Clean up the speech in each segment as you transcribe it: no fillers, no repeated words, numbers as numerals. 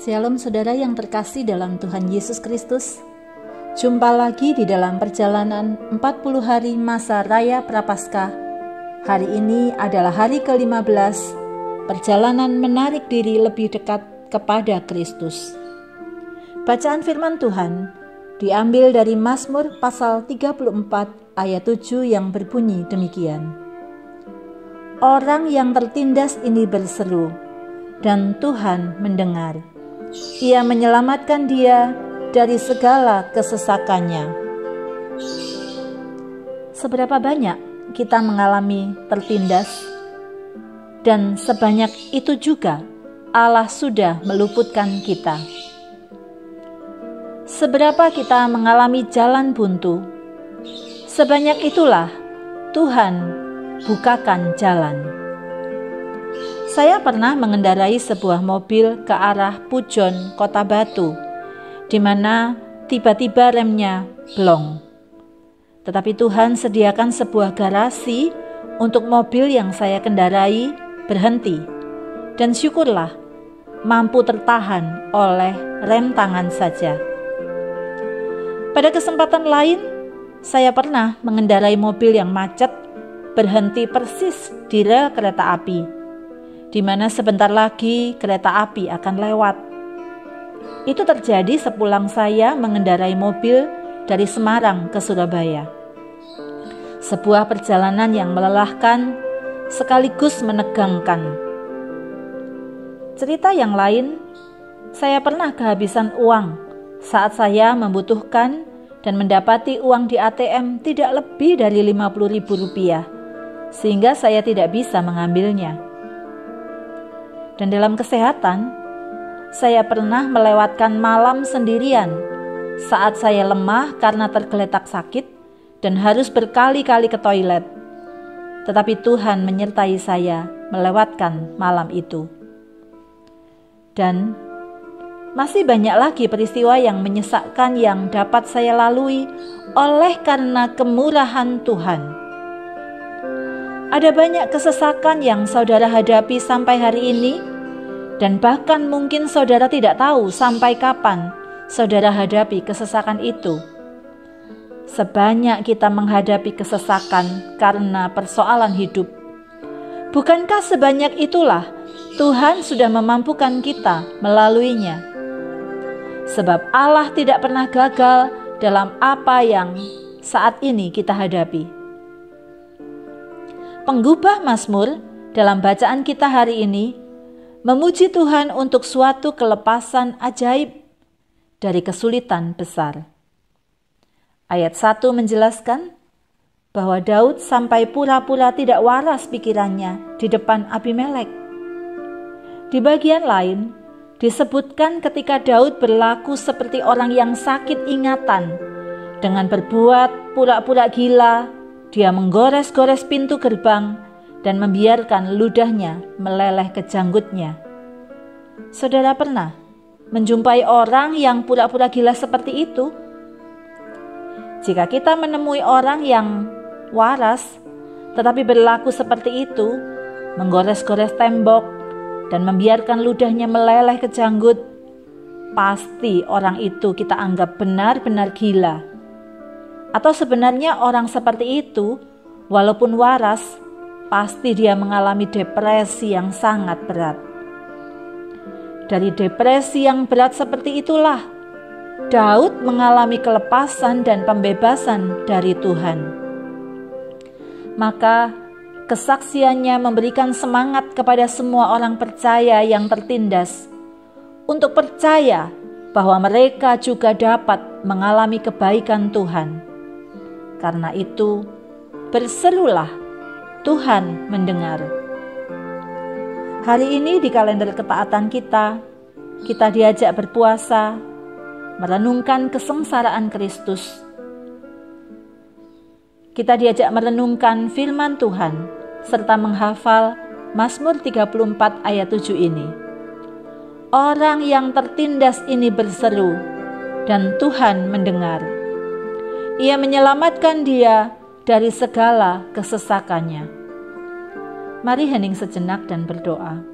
Shalom saudara yang terkasih dalam Tuhan Yesus Kristus. Jumpa lagi di dalam perjalanan 40 hari masa Raya Prapaskah. Hari ini adalah hari ke-15, perjalanan menarik diri lebih dekat kepada Kristus. Bacaan firman Tuhan diambil dari Mazmur pasal 34 ayat 7 yang berbunyi demikian. Orang yang tertindas ini berseru, dan Tuhan mendengar. Ia menyelamatkan dia dari segala kesesakannya. Seberapa banyak kita mengalami tertindas, dan sebanyak itu juga Allah sudah meluputkan kita. Seberapa kita mengalami jalan buntu, sebanyak itulah Tuhan bukakan jalan. Saya pernah mengendarai sebuah mobil ke arah Pujon, Kota Batu, di mana tiba-tiba remnya blong. Tetapi Tuhan sediakan sebuah garasi untuk mobil yang saya kendarai berhenti, dan syukurlah mampu tertahan oleh rem tangan saja. Pada kesempatan lain, saya pernah mengendarai mobil yang macet berhenti persis di rel kereta api, di mana sebentar lagi kereta api akan lewat. Itu terjadi sepulang saya mengendarai mobil dari Semarang ke Surabaya. Sebuah perjalanan yang melelahkan sekaligus menegangkan. Cerita yang lain, saya pernah kehabisan uang saat saya membutuhkan dan mendapati uang di ATM tidak lebih dari Rp50.000, sehingga saya tidak bisa mengambilnya. Dan dalam kesehatan, saya pernah melewatkan malam sendirian saat saya lemah karena tergeletak sakit dan harus berkali-kali ke toilet. Tetapi Tuhan menyertai saya melewatkan malam itu. Dan masih banyak lagi peristiwa yang menyesakkan yang dapat saya lalui oleh karena kemurahan Tuhan. Ada banyak kesesakan yang saudara hadapi sampai hari ini, dan bahkan mungkin saudara tidak tahu sampai kapan saudara hadapi kesesakan itu. Sebanyak kita menghadapi kesesakan karena persoalan hidup, bukankah sebanyak itulah Tuhan sudah memampukan kita melaluinya? Sebab Allah tidak pernah gagal dalam apa yang saat ini kita hadapi. Penggubah Mazmur dalam bacaan kita hari ini memuji Tuhan untuk suatu kelepasan ajaib dari kesulitan besar. Ayat 1 menjelaskan bahwa Daud sampai pura-pura tidak waras pikirannya di depan Abimelek. Di bagian lain disebutkan ketika Daud berlaku seperti orang yang sakit ingatan dengan berbuat pura-pura gila. Dia menggores-gores pintu gerbang dan membiarkan ludahnya meleleh ke janggutnya. Saudara pernah menjumpai orang yang pura-pura gila seperti itu? Jika kita menemui orang yang waras tetapi berlaku seperti itu, menggores-gores tembok dan membiarkan ludahnya meleleh ke janggut, pasti orang itu kita anggap benar-benar gila. Atau sebenarnya orang seperti itu, walaupun waras, pasti dia mengalami depresi yang sangat berat. Dari depresi yang berat seperti itulah, Daud mengalami kelepasan dan pembebasan dari Tuhan. Maka, kesaksiannya memberikan semangat kepada semua orang percaya yang tertindas, untuk percaya bahwa mereka juga dapat mengalami kebaikan Tuhan. Karena itu, berserulah, Tuhan mendengar. Hari ini di kalender ketaatan kita diajak berpuasa, merenungkan kesengsaraan Kristus. Kita diajak merenungkan firman Tuhan, serta menghafal Mazmur 34 ayat 7 ini. Orang yang tertindas ini berseru, dan Tuhan mendengar. Ia menyelamatkan dia dari segala kesesakannya. Mari hening sejenak dan berdoa.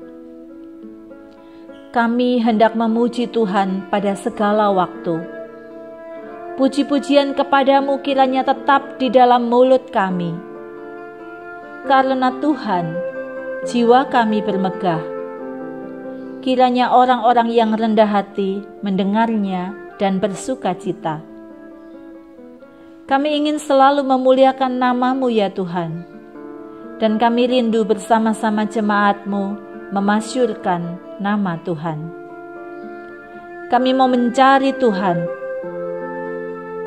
kami hendak memuji Tuhan pada segala waktu. Puji-pujian kepadamu kiranya tetap di dalam mulut kami. Karena Tuhan, jiwa kami bermegah. Kiranya orang-orang yang rendah hati mendengarnya dan bersuka cita. Kami ingin selalu memuliakan nama-Mu ya Tuhan, dan kami rindu bersama-sama jemaat-Mu memasyurkan nama Tuhan. Kami mau mencari Tuhan,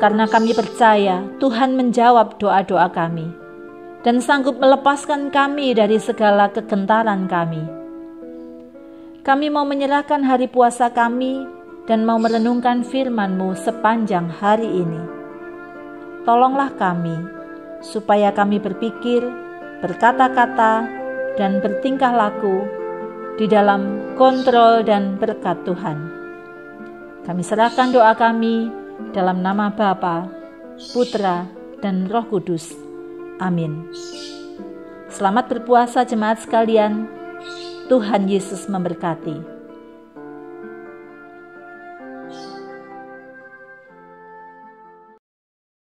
karena kami percaya Tuhan menjawab doa-doa kami, dan sanggup melepaskan kami dari segala kegentaran kami. Kami mau menyerahkan hari puasa kami, dan mau merenungkan firman-Mu sepanjang hari ini. Tolonglah kami, supaya kami berpikir, berkata-kata, dan bertingkah laku di dalam kontrol dan berkat Tuhan. Kami serahkan doa kami dalam nama Bapa, Putra, dan Roh Kudus. Amin. Selamat berpuasa jemaat sekalian. Tuhan Yesus memberkati.